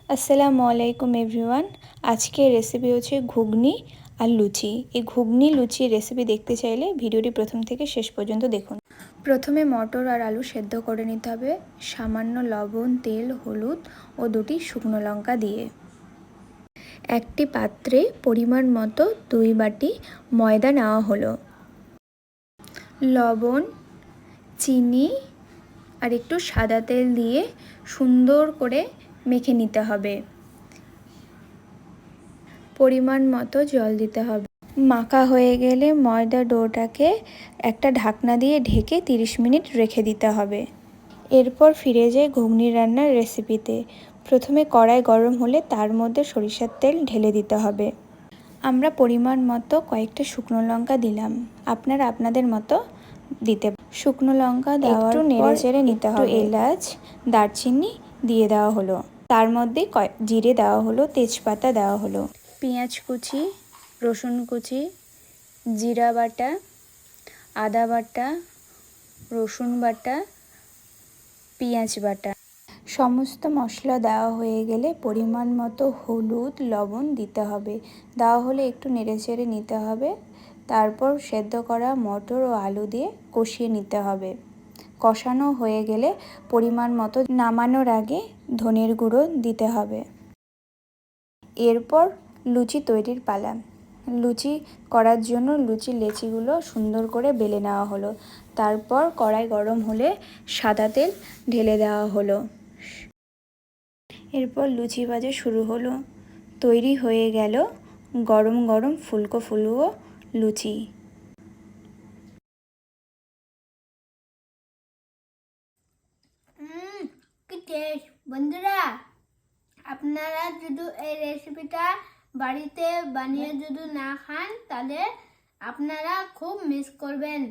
আসসালামু আলাইকুম এভরিওয়ান। আজকের রেসিপি হচ্ছে ঘুগনি আর লুচি। এই ঘুগনি লুচির রেসিপি দেখতে চাইলে ভিডিওটি প্রথম থেকে শেষ পর্যন্ত দেখুন। প্রথমে মটর আর আলু সেদ্ধ করে নিতে হবে সামান্য লবণ, তেল, হলুদ ও 2টি শুকনো লঙ্কা দিয়ে। একটি পাত্রে পরিমাণ মতো 2 বাটি ময়দা নেওয়া হলো। লবণ, চিনি আর একটু সাদা তেল দিয়ে সুন্দর করে মেখে নিতে হবে। পরিমাণ মতো জল দিতে হবে। মাখা হয়ে গেলে ময়দা ডোটাকে একটা ঢাকনা দিয়ে ঢেকে 30 মিনিট রেখে দিতে হবে। এরপর ফিরে যাই ঘুগনি রান্নার রেসিপিতে। প্রথমে কড়াই গরম হলে তার মধ্যে সরিষার তেল ঢেলে দিতে হবে। আমরা পরিমাণ মতো কয়েকটা শুকনো লঙ্কা দিলাম, আপনারা আপনাদের মতো দিতে। শুকনো লঙ্কা দেওয়ার পর নেড়ে চেড়ে নিতে হবে। এলাচ, দারচিনি দিয়ে দেওয়া হলো। তার মধ্যে জিরে দেওয়া হলো, তেজপাতা দেওয়া হলো, পেঁয়াজ কুচি, রসুন কুচি, জিরা বাটা, আদা বাটা, রসুন বাটা, পেঁয়াজ বাটা। সমস্ত মশলা দেওয়া হয়ে গেলে পরিমাণ মতো হলুদ, লবণ দিতে হবে। দেওয়া হলে একটু নেড়েচেড়ে নিতে হবে। তারপর সেদ্ধ করা মটর ও আলু দিয়ে কষিয়ে নিতে হবে। কষানো হয়ে গেলে পরিমাণ মতো নামানোর আগে ধনের গুঁড়ো দিতে হবে। এরপর লুচি তৈরির পালা। লুচি করার জন্য লুচির লেচিগুলো সুন্দর করে বেলে নেওয়া হলো। তারপর কড়াই গরম হলে সাদা তেল ঢেলে দেওয়া হলো। এরপর লুচি ভাজা শুরু হলো। তৈরি হয়ে গেল গরম গরম ফুলকো ফুলকো লুচি। কি টেস্ট বন্ধুরা! আপনারা যদি এই রেসিপিটা বাড়িতে বানিয়ে যদি না খান তাহলে আপনারা খুব মিস করবেন।